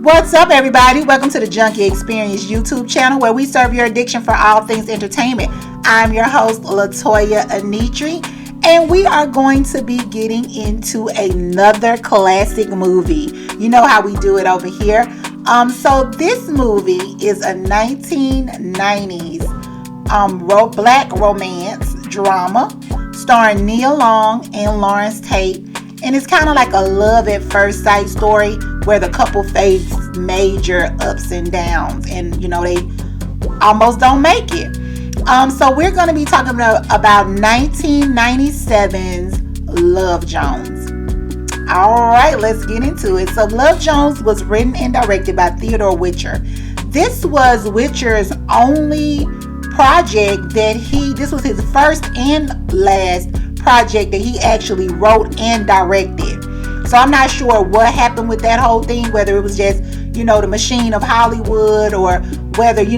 What's up, everybody? Welcome to the Junkie Xperience YouTube channel, where we serve your addiction for all things entertainment. I'm your host, Latoya Anitri, and we are going to be getting into another classic movie. You know how we do it over here. So this movie is a 1990s black romance drama starring Nia Long and Larenz Tate. And it's kind of like a love at first sight story where the couple face major ups and downs, and they almost don't make it. So we're going to be talking about 1997's Love Jones. All right, let's get into it. So Love Jones was written and directed by Theodore Witcher. This was Witcher's only project this was his first and last project that he actually wrote and directed. So I'm not sure what happened with that whole thing, whether it was just, the machine of Hollywood, or whether, he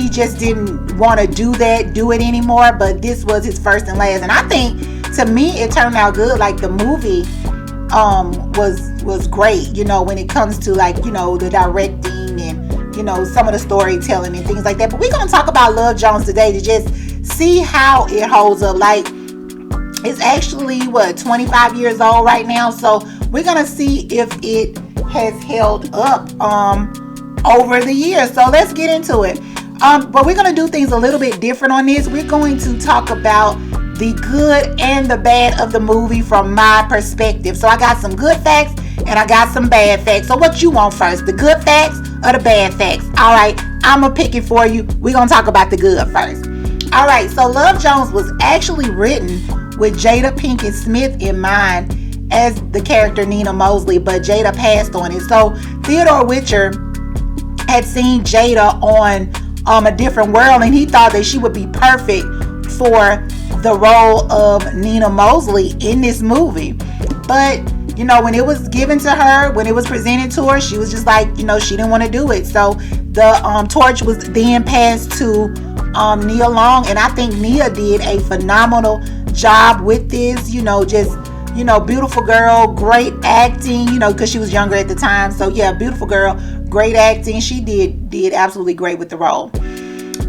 just didn't want to do it anymore. But this was his first and last. And I think, to me, it turned out good. Like, the movie was great, when it comes to, the directing and, some of the storytelling and things like that. But we're going to talk about Love Jones today to just see how it holds up. Like, it's actually 25 years old right now, so we're gonna see if it has held up over the years. So let's get into it. But we're gonna do things a little bit different on this. We're going to talk about the good and the bad of the movie from my perspective. So I got some good facts and I got some bad facts. So what you want first, the good facts or the bad facts? All right, I'm gonna pick it for you. We're gonna talk about the good first. All right, so Love Jones was actually written with Jada Pinkett Smith in mind as the character Nina Mosley, but Jada passed on it. So Theodore Witcher had seen Jada on A Different World, and he thought that she would be perfect for the role of Nina Mosley in this movie. But when it was given to her, when it was presented to her, she was just like, she didn't want to do it. So the torch was then passed to Nia Long, and I think Nia did a phenomenal job with this. Beautiful girl, great acting, because she was younger at the time. So yeah, beautiful girl, great acting. She did absolutely great with the role.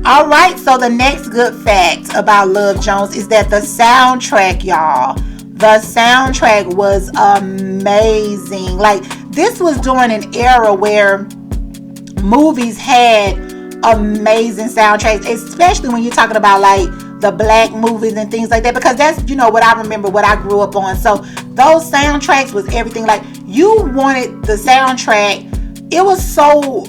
All right, so the next good fact about Love Jones is that the soundtrack, y'all, the soundtrack was amazing. Like, this was during an era where movies had amazing soundtracks, especially when you're talking about like the black movies and things like that, because that's what I remember, what I grew up on. So those soundtracks was everything. Like, you wanted the soundtrack. It was so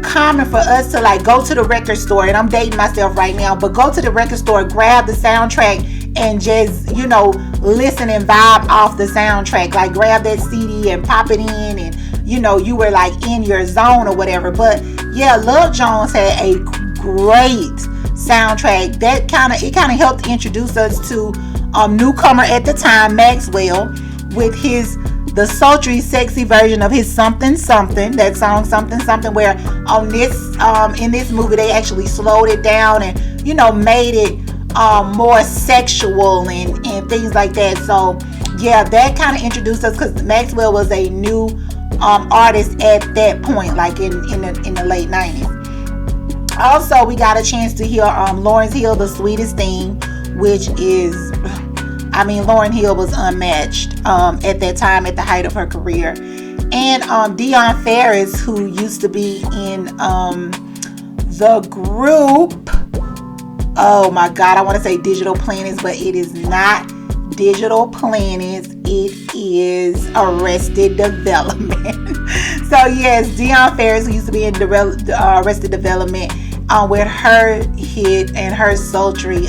common for us to like go to the record store, and I'm dating myself right now, but go to the record store, grab the soundtrack, and just listen and vibe off the soundtrack. Like, grab that CD and pop it in, and you were like in your zone or whatever. But yeah, Love Jones had a great soundtrack that kind of helped introduce us to newcomer at the time, Maxwell, with the sultry, sexy version of his Something Something, that song Something Something, where in this movie they actually slowed it down and made it more sexual and things like that. So yeah, that kind of introduced us, because Maxwell was a new artist at that point, like in the late 90s. Also, we got a chance to hear Lauryn Hill, The Sweetest Thing, which is, Lauryn Hill was unmatched at that time, at the height of her career. And Dionne Farris, who used to be in the group, oh my God, I want to say Digital Planets, but it is not Digital Planets, it is Arrested Development. So yes, Dionne Farris, who used to be in Arrested Development, with her hit and her sultry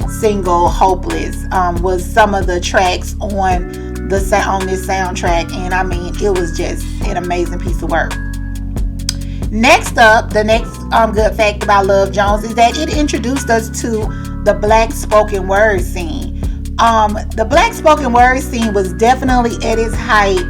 single Hopeless, was some of the tracks on this soundtrack, and it was just an amazing piece of work. Next up, the next good fact about Love Jones is that it introduced us to the black spoken word scene. The black spoken word scene was definitely at its height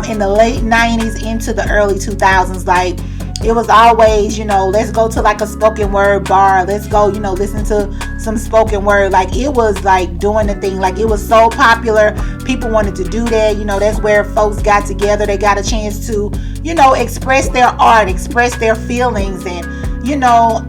in the late 90s into the early 2000s. Like, It was always, let's go to like a spoken word bar. Let's go, listen to some spoken word. Like, it was like doing the thing. Like, it was so popular. People wanted to do that. That's where folks got together. They got a chance to, express their art, express their feelings, and,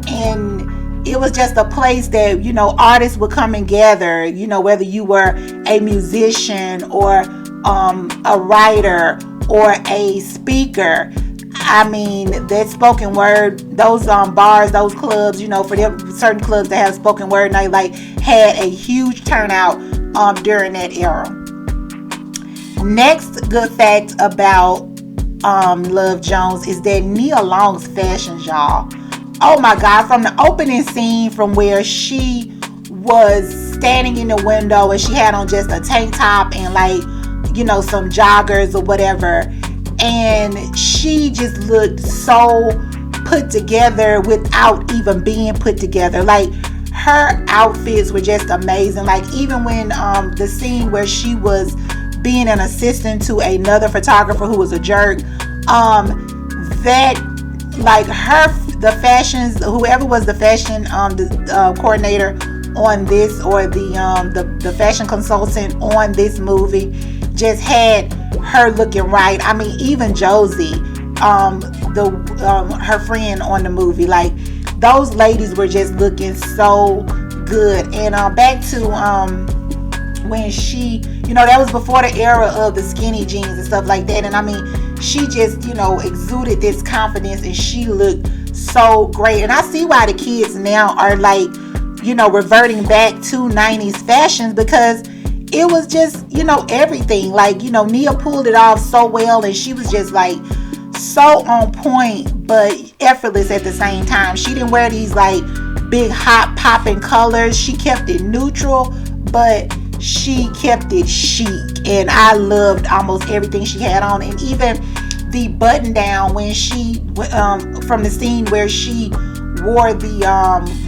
and it was just a place that, artists would come and gather, whether you were a musician or a writer or a speaker. I mean, that spoken word, those bars, those clubs, for them, certain clubs that have spoken word night, like, had a huge turnout during that era. Next good fact about Love Jones is that Nia Long's fashions, y'all. Oh my God, from the opening scene, from where she was standing in the window and she had on just a tank top and like, some joggers or whatever. And she just looked so put together without even being put together. Like, her outfits were just amazing. Like, even when the scene where she was being an assistant to another photographer who was a jerk, that, like, the fashions, whoever was the fashion coordinator on this, or the fashion consultant on this movie, just had her looking right. I mean, even Josie, her friend on the movie, like, those ladies were just looking so good. And back to when she, that was before the era of the skinny jeans and stuff like that. And I mean, she just, exuded this confidence, and she looked so great. And I see why the kids now are like, reverting back to 90s fashions, because it was just, everything. Like, Nia pulled it off so well, and she was just like so on point, but effortless at the same time. She didn't wear these like big hot popping colors. She kept it neutral, but she kept it chic, and I loved almost everything she had on. And even the button down, when she from the scene where she wore the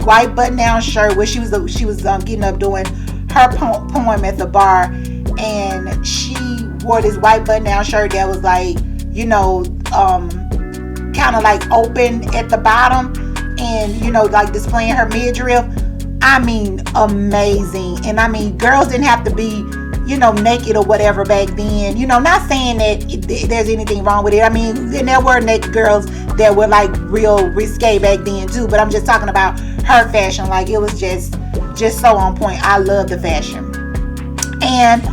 white button down shirt, where she was getting up doing her poem at the bar, and she wore this white button down shirt that was like, kind of like open at the bottom, and like displaying her midriff. I mean, amazing. And I mean, girls didn't have to be naked or whatever back then. Not saying that there's anything wrong with it. I mean, and there were naked girls that were like real risque back then too, but I'm just talking about her fashion. Like, it was just so on point. I love the fashion. And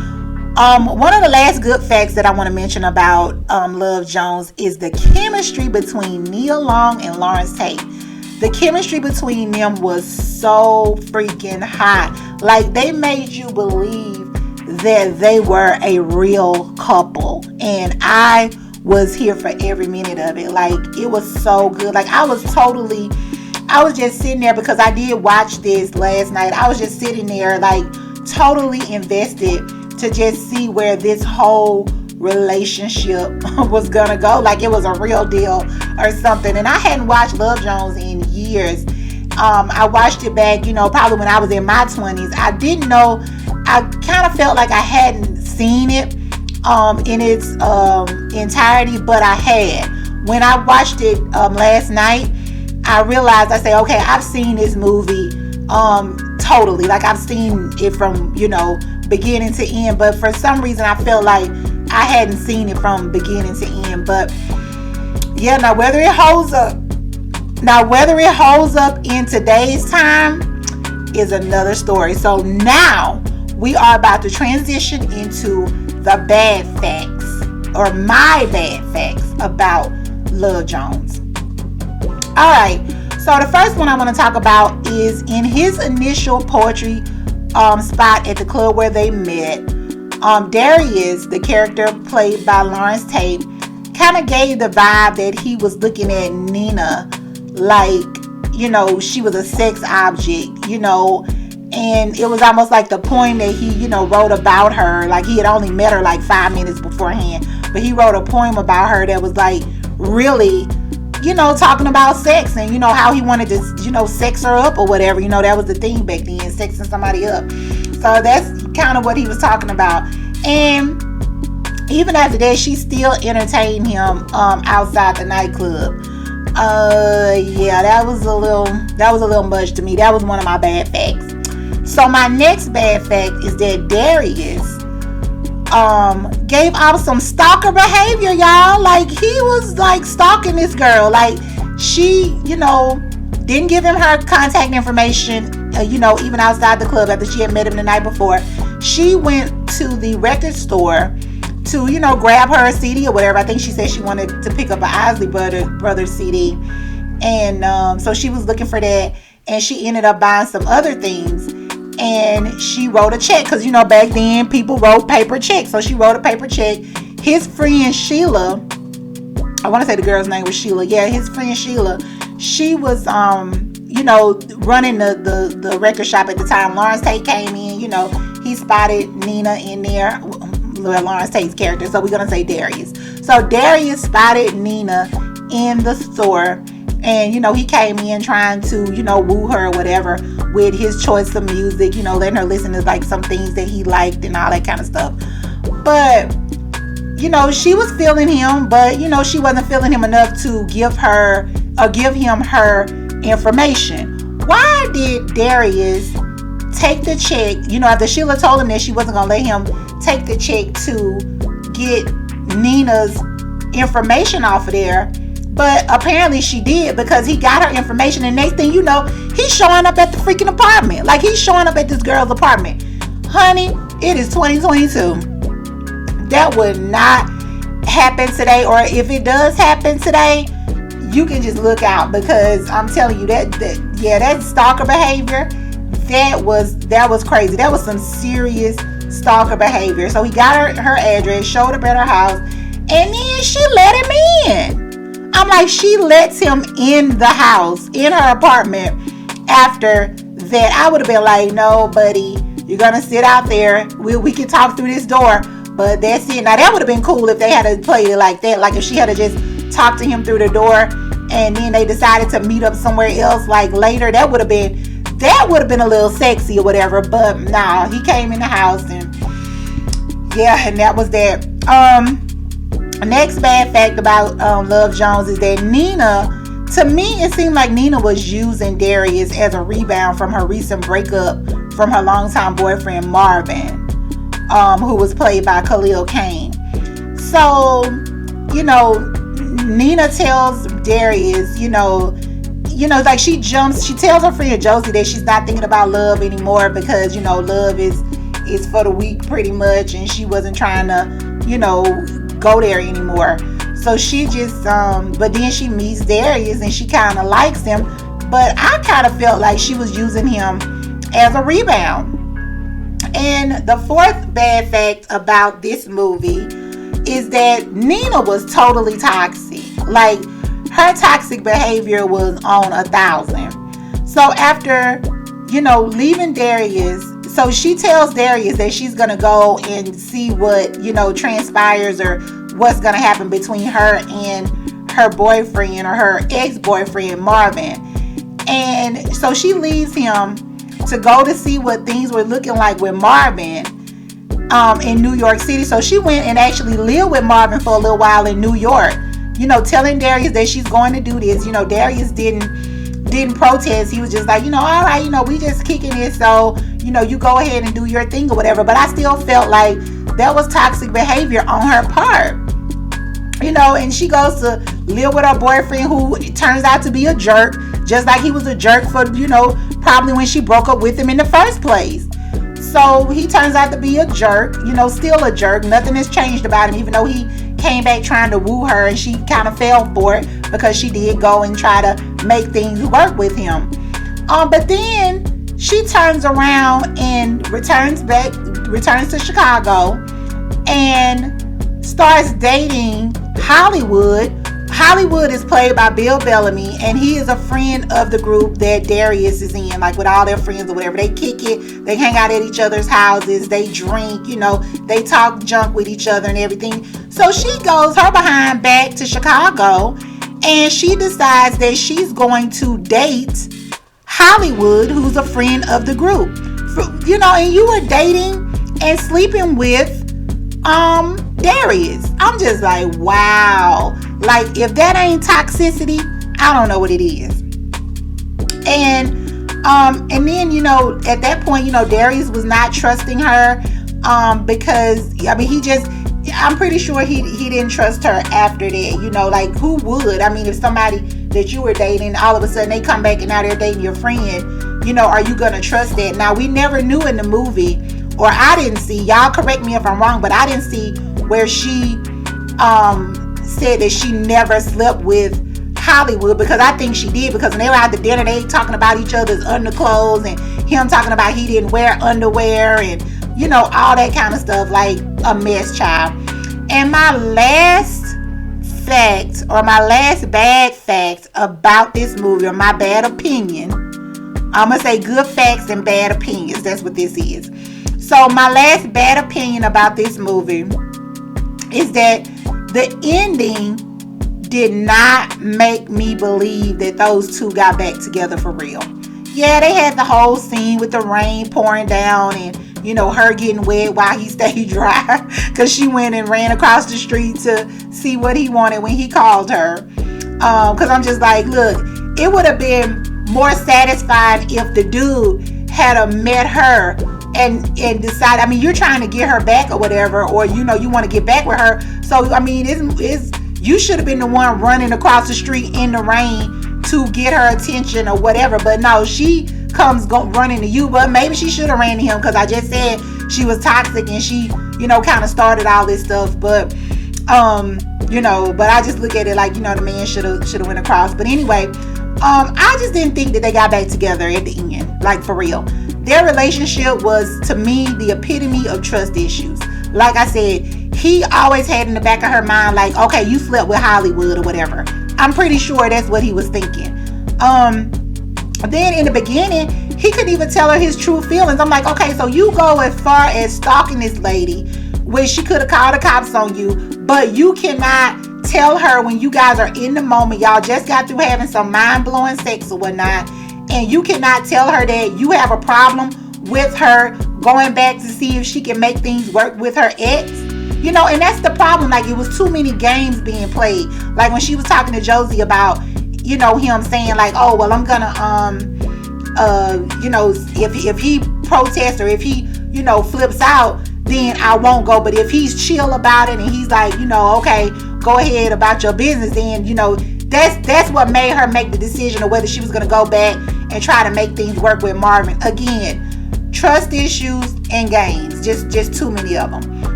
one of the last good facts that I want to mention about Love Jones is the chemistry between Nia Long and Larenz Tate. The chemistry between them was so freaking hot. Like, they made you believe that they were a real couple, and I was here for every minute of it. Like, it was so good. Like, I was just sitting there, because I did watch this last night. I was just sitting there like totally invested to just see where this whole relationship was gonna go. Like, it was a real deal or something. And I hadn't watched Love Jones in years. I watched it back, probably when I was in my 20s. I didn't know, I kind of felt like I hadn't seen it in its entirety, but I had. When I watched it last night, I realized, I say, okay, I've seen this movie totally. Like, I've seen it from, beginning to end, but for some reason I felt like I hadn't seen it from beginning to end. But yeah, now whether it holds up in today's time is another story. So now we are about to transition into the bad facts, or my bad facts about Love Jones. Alright, so the first one I want to talk about is in his initial poetry spot at the club where they met. Darius, the character played by Larenz Tate, kind of gave the vibe that he was looking at Nina like, she was a sex object, and it was almost like the poem that he, wrote about her. Like, he had only met her like 5 minutes beforehand, but he wrote a poem about her that was like really, talking about sex, and how he wanted to, sex her up or whatever. That was the thing back then, sexing somebody up. So that's kind of what he was talking about. And even after that, she still entertained him outside the nightclub. Yeah, that was a little much to me. That was one of my bad facts. So my next bad fact is that Darius gave off some stalker behavior, y'all. Like, he was like stalking this girl. Like, she, didn't give him her contact information, even outside the club after she had met him the night before. She went to the record store to, grab her a CD or whatever. I think she said she wanted to pick up an Isley Brothers CD. And so she was looking for that. And she ended up buying some other things. And she wrote a check. Because, back then people wrote paper checks. So she wrote a paper check. His friend Sheila, I want to say the girl's name was Sheila. Yeah, his friend Sheila. She was, running the record shop at the time. Larenz Tate came in. He spotted Nina in there. Larenz Tate's character, so we're gonna say Darius. So Darius spotted Nina in the store, and he came in trying to woo her or whatever with his choice of music, letting her listen to like some things that he liked and all that kind of stuff. But she was feeling him, but she wasn't feeling him enough to give him her information. Why did Darius take the check, after Sheila told him that she wasn't going to let him take the check to get Nina's information off of there? But apparently she did, because he got her information, and next thing you know, he's showing up at the freaking apartment. Like, he's showing up at this girl's apartment. Honey, it is 2022. That would not happen today, or if it does happen today, you can just look out, because I'm telling you that stalker behavior, that was crazy. That was some serious stalker behavior. So he got her address, showed up at her house, and then she let him in. I'm like, she lets him in the house, in her apartment. After that, I would have been like, no, buddy, you're gonna sit out there. We can talk through this door, but that's it. Now that would have been cool if they had played it like that. Like if she had just talked to him through the door, and then they decided to meet up somewhere else like later. That would have been a little sexy or whatever. But nah, he came in the house, and that was that. Next bad fact about Love Jones is that Nina, to me, it seemed like Nina was using Darius as a rebound from her recent breakup from her longtime boyfriend Marvin, who was played by Khalil Kane. So, Nina tells Darius, like she tells her friend Josie that she's not thinking about love anymore, because, love is for the weak pretty much, and she wasn't trying to, go there anymore. So she just, but then she meets Darius and she kind of likes him, but I kind of felt like she was using him as a rebound. And the fourth bad fact about this movie is that Nina was totally toxic. Like, her toxic behavior was on 1,000. So after, leaving Darius, so she tells Darius that she's going to go and see what, transpires, or what's going to happen between her and her boyfriend, or her ex-boyfriend, Marvin. And so she leaves him to go to see what things were looking like with Marvin in New York City. So she went and actually lived with Marvin for a little while in New York, telling Darius that she's going to do this. Darius didn't protest. He was just like, all right, we just kicking it, so you go ahead and do your thing or whatever. But I still felt like that was toxic behavior on her part. And she goes to live with her boyfriend, who turns out to be a jerk, just like he was a jerk for, probably when she broke up with him in the first place. So he turns out to be a jerk, still a jerk. Nothing has changed about him, even though he came back trying to woo her, and she kind of fell for it, because she did go and try to make things work with him. But then she turns around and returns to Chicago and starts dating Hollywood. Hollywood is played by Bill Bellamy, and he is a friend of the group that Darius is in, like with all their friends or whatever. They kick it, they hang out at each other's houses, they drink, they talk junk with each other and everything. So she goes her behind back to Chicago, and she decides that she's going to date Hollywood, who's a friend of the group. And you were dating and sleeping with Darius. I'm just like, wow. Like, if that ain't toxicity, I don't know what it is. And then, you know, at that point, you know, Darius was not trusting her, because, I mean, I'm pretty sure he didn't trust her after that, you know, like, who would? I mean, if somebody that you were dating, all of a sudden they come back and now they're dating your friend, you know, are you gonna trust that? Now, we never knew in the movie, or I didn't see, y'all correct me if I'm wrong, but I didn't see where she said that she never slept with Hollywood, because I think she did, because when they were out to dinner, they talking about each other's underclothes and him talking about he didn't wear underwear and, you know, all that kind of stuff, like a mess, child. And my last fact, or my last bad fact about this movie, or my bad opinion, I'm gonna say good facts and bad opinions, that's what this is. So my last bad opinion about this movie is that the ending did not make me believe that those two got back together for real. Yeah, they had the whole scene with the rain pouring down and, you know, her getting wet while he stayed dry, because she went and ran across the street to see what he wanted when he called her. Because I'm just like, look, it would have been more satisfying if the dude had met her and decided, I mean, you're trying to get her back or whatever, or, you know, you want to get back with her. So, I mean, you should have been the one running across the street in the rain to get her attention or whatever. But no, she comes running to you. But maybe she should have ran to him, because I just said she was toxic and she, you know, kind of started all this stuff. But, you know, but I just look at it like, you know, the man should have went across. But anyway, I just didn't think that they got back together at the end, like for real. Their relationship was, to me, the epitome of trust issues. Like I said, he always had in the back of her mind, like, okay, you slept with Hollywood or whatever. I'm pretty sure that's what he was thinking. Then in the beginning, he couldn't even tell her his true feelings. I'm like, okay, so you go as far as stalking this lady, where she could have called the cops on you, but you cannot tell her when you guys are in the moment, y'all just got through having some mind-blowing sex or whatnot, and you cannot tell her that you have a problem with her going back to see if she can make things work with her ex. You know, and that's the problem. Like, it was too many games being played. Like when she was talking to Josie about, you know, him saying like, oh, well, I'm gonna, you know, if he protests or if he, you know, flips out, then I won't go. But if he's chill about it and he's like, you know, okay, go ahead about your business, then, you know, that's what made her make the decision of whether she was gonna go back and try to make things work with Marvin. Again, trust issues and games, just too many of them.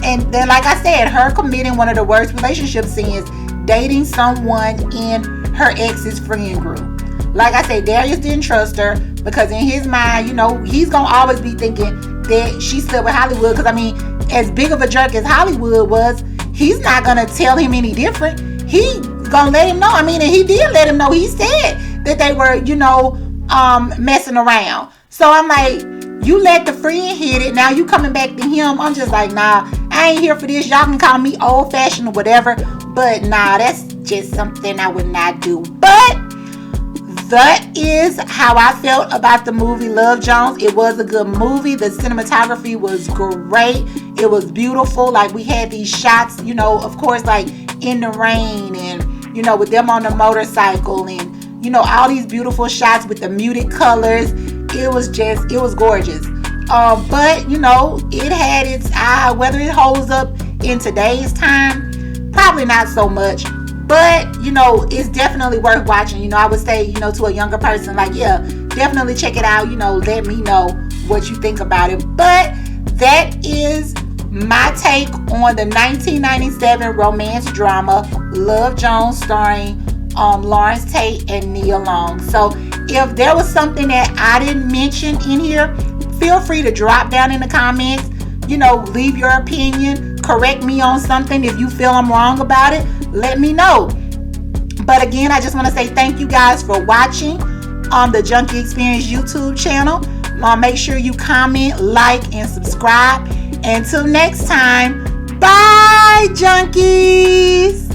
And then, like I said, her committing one of the worst relationship sins, dating someone in her ex's friend group. Like I said, Darius didn't trust her, because in his mind, you know, he's gonna always be thinking that she slept with Hollywood. Because I mean, as big of a jerk as Hollywood was, he's not gonna tell him any different. He gonna let him know. I mean, and he did let him know. He said that they were, you know, messing around. So I'm like, you let the friend hit it, now you coming back to him. I'm just like, nah, I ain't here for this. Y'all can call me old fashioned or whatever, but nah, that's just something I would not do. But that is how I felt about the movie Love Jones. It was a good movie. The cinematography was great. It was beautiful. Like, we had these shots, you know, of course, like in the rain and, you know, with them on the motorcycle and, you know, all these beautiful shots with the muted colors. It was gorgeous. But, you know, it had its eye. Whether it holds up in today's time, probably not so much. But, you know, it's definitely worth watching. You know, I would say, you know, to a younger person, like, yeah, definitely check it out. You know, let me know what you think about it. But that is my take on the 1997 romance drama Love Jones, starring Larenz Tate and Nia Long. So if there was something that I didn't mention in here, feel free to drop down in the comments. You know, leave your opinion. Correct me on something. If you feel I'm wrong about it, let me know. But again, I just want to say thank you guys for watching on the Junkie Xperience YouTube channel. Make sure you comment, like, and subscribe. Until next time, bye, junkies.